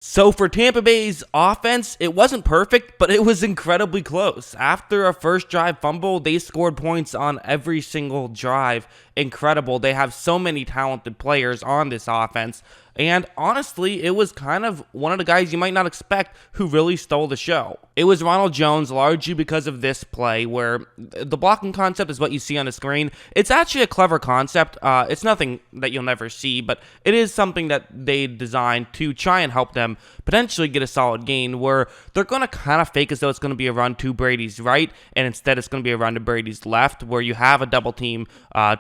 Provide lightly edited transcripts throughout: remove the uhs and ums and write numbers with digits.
So for Tampa Bay's offense, it wasn't perfect, but it was incredibly close. After a first drive fumble, they scored points on every single drive. Incredible. They have so many talented players on this offense. And honestly, it was kind of one of the guys you might not expect who really stole the show. It was Ronald Jones, largely because of this play where the blocking concept is what you see on the screen. It's actually a clever concept. It's nothing that you'll never see, but it is something that they designed to try and help them potentially get a solid gain, where they're going to kind of fake as though it's going to be a run to Brady's right, and instead it's going to be a run to Brady's left, where you have a double team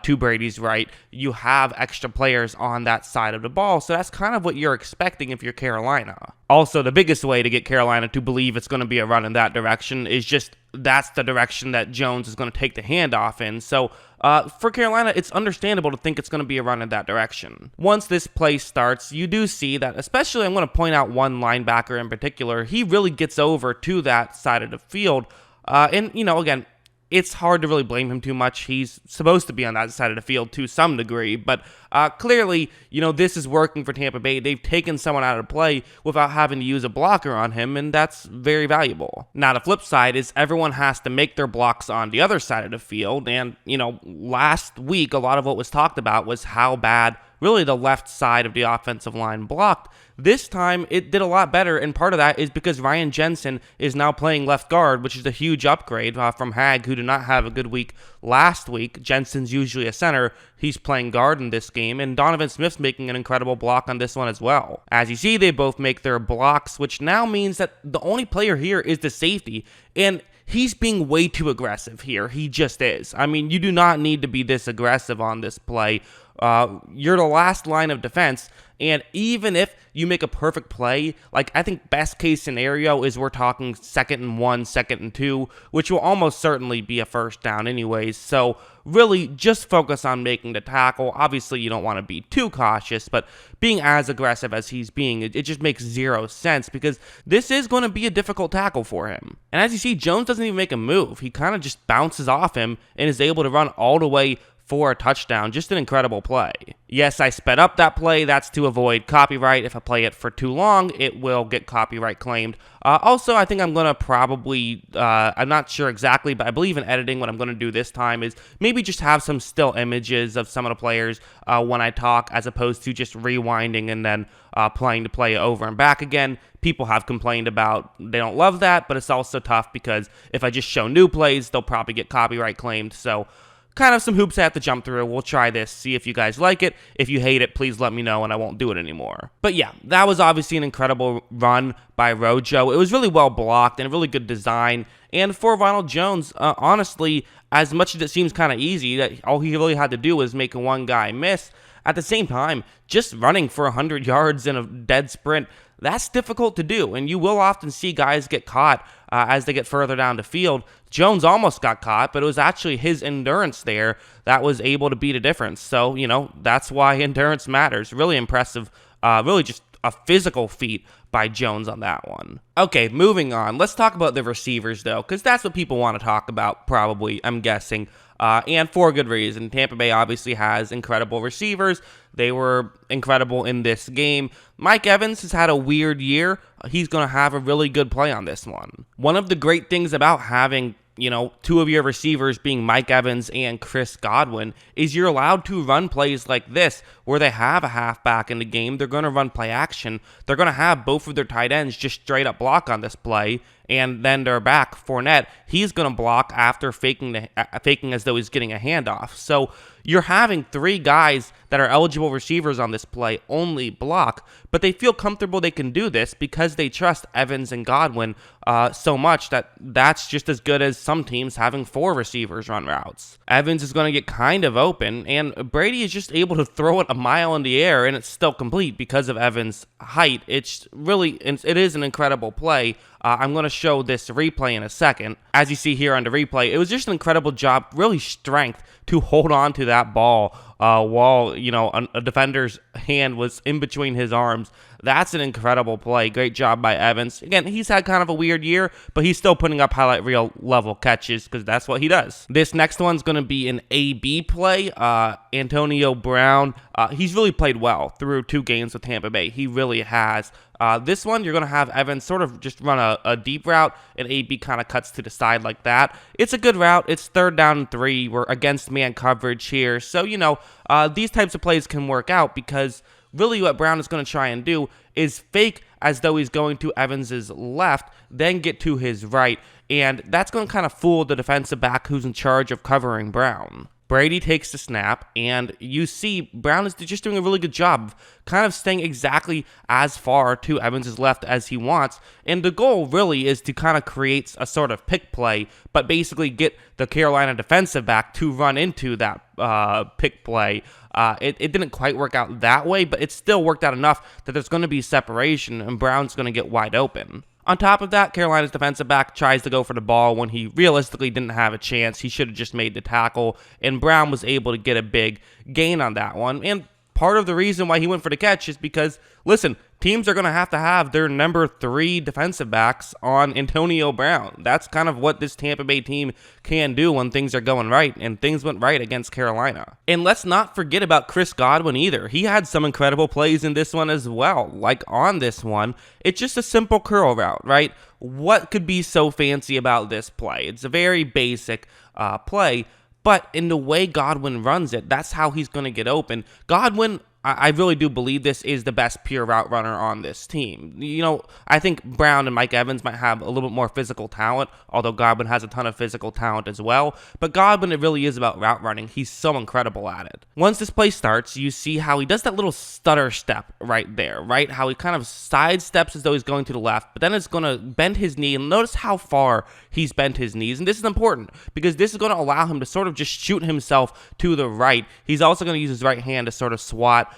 to Brady's right. You have extra players on that side of the ball, so that's kind of what you're expecting if you're Carolina. Also, the biggest way to get Carolina to believe it's going to be a run in that direction is just that's the direction that Jones is going to take the handoff in. So for Carolina, it's understandable to think it's going to be a run in that direction. Once this play starts, you do see that, especially I'm going to point out one linebacker in particular, he really gets over to that side of the field. And, again, it's hard to really blame him too much. He's supposed to be on that side of the field to some degree, but clearly, this is working for Tampa Bay. They've taken someone out of play without having to use a blocker on him, and that's very valuable. Now, the flip side is everyone has to make their blocks on the other side of the field, and, last week, a lot of what was talked about was how bad really the left side of the offensive line blocked. This time, it did a lot better, and part of that is because Ryan Jensen is now playing left guard, which is a huge upgrade from Hag, who did not have a good week last week. Jensen's usually a center. He's playing guard in this game, and Donovan Smith's making an incredible block on this one as well. As you see, they both make their blocks, which now means that the only player here is the safety, and he's being way too aggressive here. He just is. I mean, you do not need to be this aggressive on this play. You're the last line of defense, and even if you make a perfect play, like I think best case scenario is we're talking 2nd and 1, 2nd and 2, which will almost certainly be a first down anyways. So really just focus on making the tackle. Obviously you don't want to be too cautious, but being as aggressive as he's being, it just makes zero sense because this is going to be a difficult tackle for him. And as you see, Jones doesn't even make a move. He kind of just bounces off him and is able to run all the way for a touchdown. Just an incredible play. Yes, I sped up that play. That's to avoid copyright. If I play it for too long, it will get copyright claimed. Also, I think I'm going to probably, I'm not sure exactly, but I believe in editing what I'm going to do this time is maybe just have some still images of some of the players when I talk, as opposed to just rewinding and then playing the play over and back again. People have complained about they don't love that, but it's also tough because if I just show new plays, they'll probably get copyright claimed. So kind of some hoops I have to jump through. We'll try this, see if you guys like it. If you hate it, please let me know and I won't do it anymore. But yeah, that was obviously an incredible run by Rojo. It was really well blocked and a really good design. And for Ronald Jones, honestly, as much as it seems kind of easy, that all he really had to do was make one guy miss, at the same time, just running for 100 yards in a dead sprint, that's difficult to do, and you will often see guys get caught as they get further down the field. Jones almost got caught, but it was actually his endurance there that was able to beat a difference. So, that's why endurance matters. Really impressive, really just a physical feat by Jones on that one. Okay, moving on. Let's talk about the receivers, though, because that's what people want to talk about, probably, I'm guessing. And for a good reason. Tampa Bay obviously has incredible receivers. They were incredible in this game. Mike Evans has had a weird year. He's going to have a really good play on this one. One of the great things about having two of your receivers being Mike Evans and Chris Godwin is you're allowed to run plays like this where they have a halfback in the game. They're going to run play action. They're going to have both of their tight ends just straight up block on this play, and then their back, Fournette, he's going to block after faking as though he's getting a handoff. So you're having three guys that are eligible receivers on this play only block, but they feel comfortable they can do this because they trust Evans and Godwin so much that that's just as good as some teams having four receivers run routes. Evans is going to get kind of open, and Brady is just able to throw it a mile in the air, and it's still complete because of Evans' height. It is an incredible play. I'm going to show this replay in a second. As you see here on the replay, it was just an incredible job, really strength to hold on to that ball while, a defender's hand was in between his arms. That's an incredible play. Great job by Evans. Again, he's had kind of a weird year, but he's still putting up highlight reel level catches because that's what he does. This next one's going to be an AB play. Antonio Brown, he's really played well through 2 games with Tampa Bay. He really has. This one, you're going to have Evans sort of just run a deep route, and AB kind of cuts to the side like that. It's a good route. It's 3rd down and 3. We're against man coverage here. So, these types of plays can work out because really what Brown is going to try and do is fake as though he's going to Evans's left, then get to his right, and that's going to kind of fool the defensive back who's in charge of covering Brown. Brady takes the snap, and you see Brown is just doing a really good job of kind of staying exactly as far to Evans's left as he wants, and the goal really is to kind of create a sort of pick play, but basically get the Carolina defensive back to run into that pick play. It didn't quite work out that way, but it still worked out enough that there's going to be separation, and Brown's going to get wide open. On top of that, Carolina's defensive back tries to go for the ball when he realistically didn't have a chance. He should have just made the tackle, and Brown was able to get a big gain on that one. And part of the reason why he went for the catch is because, listen, teams are going to have their number 3 defensive backs on Antonio Brown. That's kind of what this Tampa Bay team can do when things are going right, and things went right against Carolina. And let's not forget about Chris Godwin either. He had some incredible plays in this one as well. Like on this one, it's just a simple curl route, right? What could be so fancy about this play? It's a very basic play, but in the way Godwin runs it, that's how he's going to get open. Godwin, I really do believe this is the best pure route runner on this team. I think Brown and Mike Evans might have a little bit more physical talent, although Godwin has a ton of physical talent as well. But Godwin, it really is about route running. He's so incredible at it. Once this play starts, you see how he does that little stutter step right there, right? How he kind of sidesteps as though he's going to the left, but then it's going to bend his knee. And notice how far he's bent his knees. And this is important because this is going to allow him to sort of just shoot himself to the right. He's also going to use his right hand to sort of swat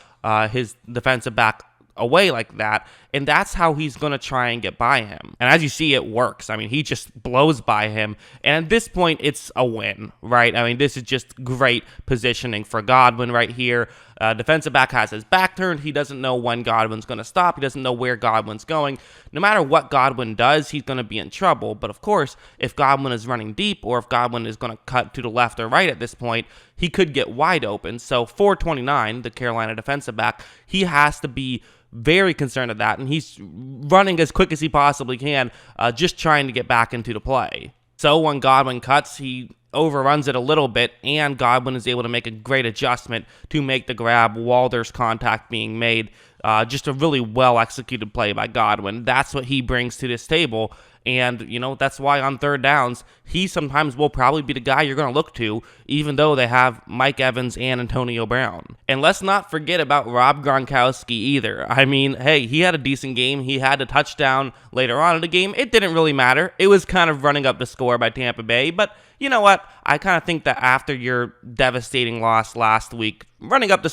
his defensive back away like that, and that's how he's going to try and get by him. And as you see, it works. I mean, he just blows by him, and at this point, it's a win, right? I mean, this is just great positioning for Godwin right here. Defensive back has his back turned. He doesn't know when Godwin's going to stop. He doesn't know where Godwin's going. No matter what Godwin does, he's going to be in trouble. But of course, if Godwin is running deep, or if Godwin is going to cut to the left or right at this point, he could get wide open. So 429, the Carolina defensive back, he has to be very concerned of that, and he's running as quick as he possibly can, just trying to get back into the play. So when Godwin cuts, he overruns it a little bit, and Godwin is able to make a great adjustment to make the grab while there's contact being made. Just a really well-executed play by Godwin. That's what he brings to this table, and, that's why on 3rd downs, he sometimes will probably be the guy you're going to look to, even though they have Mike Evans and Antonio Brown. And let's not forget about Rob Gronkowski either. I mean, hey, he had a decent game. He had a touchdown later on in the game. It didn't really matter. It was kind of running up the score by Tampa Bay, but you know what? I kind of think that after your devastating loss last week, running up the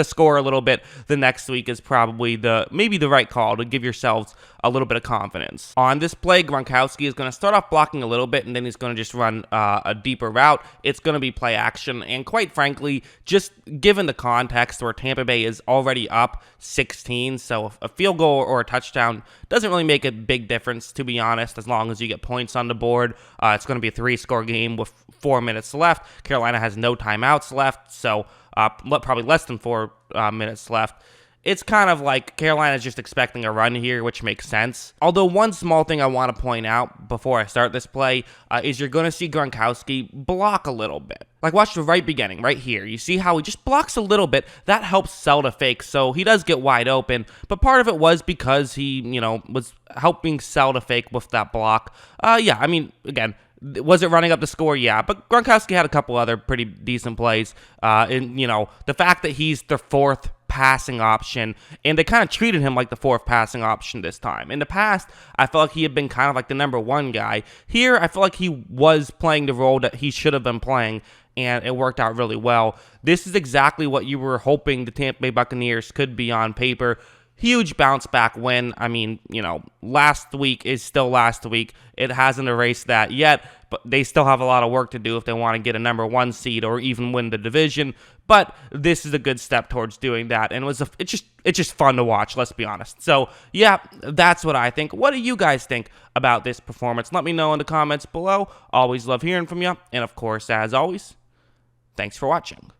score a little bit the next week is probably maybe the right call to give yourselves a little bit of confidence. On this play, Gronkowski is going to start off blocking a little bit, and then he's going to just run a deeper route. It's going to be play action, and quite frankly, just given the context where Tampa Bay is already up 16, so a field goal or a touchdown doesn't really make a big difference, to be honest, as long as you get points on the board. It's going to be a 3-score game with 4 minutes left. Carolina has no timeouts left, so probably less than 4 minutes left. It's kind of like Carolina's just expecting a run here, which makes sense. Although one small thing I want to point out before I start this play is you're going to see Gronkowski block a little bit. Like, watch the right beginning, right here. You see how he just blocks a little bit. That helps sell the fake, so he does get wide open. But part of it was because he, was helping sell the fake with that block. Yeah, I mean, again, was it running up the score? Yeah, but Gronkowski had a couple other pretty decent plays. And, the fact that he's the 4th passing option, and they kind of treated him like the 4th passing option this time. In the past, I felt like he had been kind of like the number 1 guy. Here, I feel like he was playing the role that he should have been playing, and it worked out really well. This is exactly what you were hoping the Tampa Bay Buccaneers could be on paper. huge bounce back win. I mean, last week is still last week. It hasn't erased that yet, but they still have a lot of work to do if they want to get a number 1 seed or even win the division. But this is a good step towards doing that, and it's just fun to watch, let's be honest. So, yeah, that's what I think. What do you guys think about this performance? Let me know in the comments below. Always love hearing from you. And, of course, as always, thanks for watching.